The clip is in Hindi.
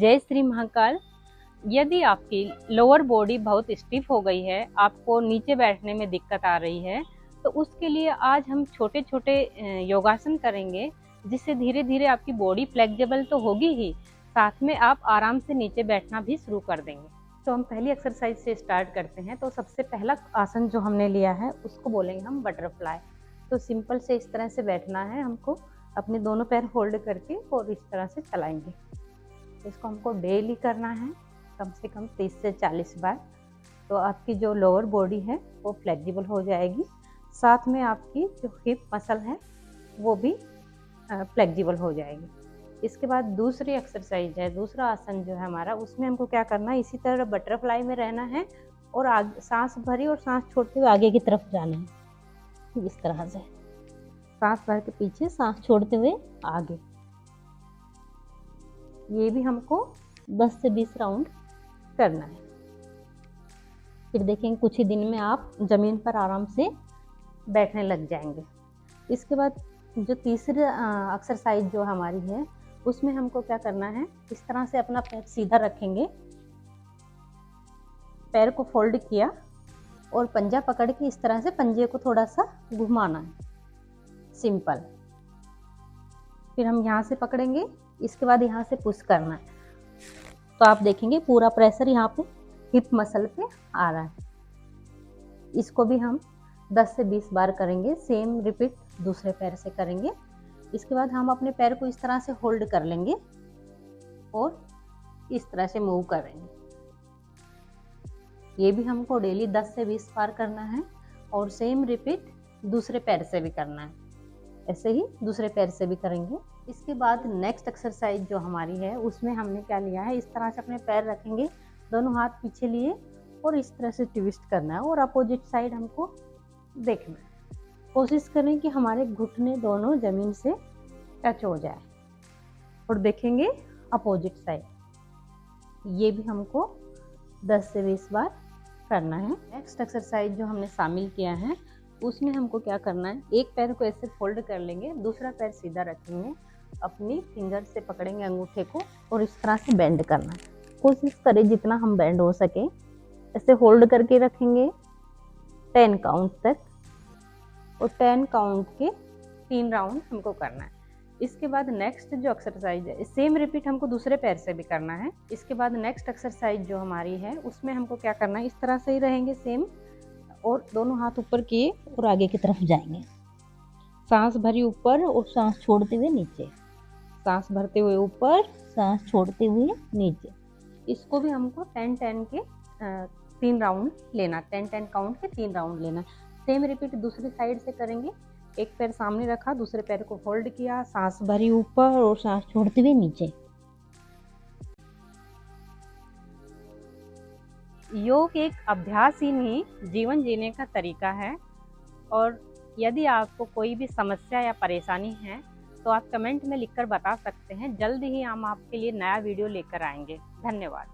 जय श्री महाकाल। यदि आपकी लोअर बॉडी बहुत स्टिफ हो गई है, आपको नीचे बैठने में दिक्कत आ रही है, तो उसके लिए आज हम छोटे छोटे योगासन करेंगे, जिससे धीरे धीरे आपकी बॉडी फ्लेक्सिबल तो होगी ही, साथ में आप आराम से नीचे बैठना भी शुरू कर देंगे। तो हम पहली एक्सरसाइज से स्टार्ट करते हैं। तो सबसे पहला आसन जो हमने लिया है उसको बोलेंगे हम बटरफ्लाई। तो सिंपल से इस तरह से बैठना है हमको, अपने दोनों पैर होल्ड करके और इस तरह से चलाएंगे। इसको हमको डेली करना है, कम से कम 30 से 40 बार। तो आपकी जो लोअर बॉडी है वो फ्लेक्सिबल हो जाएगी, साथ में आपकी जो हिप मसल है वो भी फ्लेक्सिबल हो जाएगी। इसके बाद दूसरी एक्सरसाइज है, दूसरा आसन जो है हमारा, उसमें हमको क्या करना है, इसी तरह बटरफ्लाई में रहना है और आगे सांस भरी और सांस छोड़ते हुए आगे की तरफ जाना है। इस तरह से सांस भर के पीछे, सांस छोड़ते हुए आगे। ये भी हमको 10 से 20 राउंड करना है। फिर देखेंगे कुछ ही दिन में आप जमीन पर आराम से बैठने लग जाएंगे। इसके बाद जो तीसरी एक्सरसाइज जो हमारी है, उसमें हमको क्या करना है, इस तरह से अपना पैर सीधा रखेंगे, पैर को फोल्ड किया और पंजा पकड़ के इस तरह से पंजे को थोड़ा सा घुमाना है, सिंपल। फिर हम यहाँ से पकड़ेंगे, इसके बाद यहाँ से पुश करना है। तो आप देखेंगे पूरा प्रेशर यहाँ पे हिप मसल पे आ रहा है। इसको भी हम 10 से 20 बार करेंगे। सेम रिपीट दूसरे पैर से करेंगे। इसके बाद हम अपने पैर को इस तरह से होल्ड कर लेंगे और इस तरह से मूव करेंगे। ये भी हमको डेली 10 से 20 बार करना है और सेम रिपीट दूसरे पैर से भी करना है। ऐसे ही दूसरे पैर से भी करेंगे। इसके बाद नेक्स्ट एक्सरसाइज जो हमारी है, उसमें हमने क्या लिया है, इस तरह से अपने पैर रखेंगे, दोनों हाथ पीछे लिए और इस तरह से ट्विस्ट करना है और अपोजिट साइड हमको देखना है। कोशिश करें कि हमारे घुटने दोनों जमीन से टच हो जाए और देखेंगे अपोजिट साइड। ये भी हमको 10 से 20 बार करना है। नेक्स्ट एक्सरसाइज जो हमने शामिल किया है, उसमें हमको क्या करना है, एक पैर को ऐसे फोल्ड कर लेंगे, दूसरा पैर सीधा रखेंगे, अपनी फिंगर से पकड़ेंगे अंगूठे को और इस तरह से बेंड करना है। कोशिश करें जितना हम बेंड हो सके। ऐसे होल्ड करके रखेंगे 10 काउंट तक और 10 काउंट के 3 राउंड हमको करना है। इसके बाद नेक्स्ट जो एक्सरसाइज है, सेम रिपीट हमको दूसरे पैर से भी करना है। इसके बाद नेक्स्ट एक्सरसाइज जो हमारी है, उसमें हमको क्या करना है, इस तरह से ही रहेंगे सेम और दोनों हाथ ऊपर किए और आगे की तरफ जाएंगे। सांस भरी ऊपर और सांस छोड़ते हुए नीचे, सांस भरते हुए ऊपर, सांस छोड़ते हुए नीचे। इसको भी हमको 10-10 के 3 राउंड लेना, 10-10 काउंट के 3 राउंड लेना। सेम रिपीट दूसरी साइड से करेंगे। एक पैर सामने रखा, दूसरे पैर को होल्ड किया, सांस भरी ऊपर और सांस छोड़ते हुए नीचे। योग एक अभ्यास ही नहीं, जीवन जीने का तरीका है। और यदि आपको कोई भी समस्या या परेशानी है तो आप कमेंट में लिखकर बता सकते हैं। जल्द ही हम आपके लिए नया वीडियो लेकर आएंगे। धन्यवाद।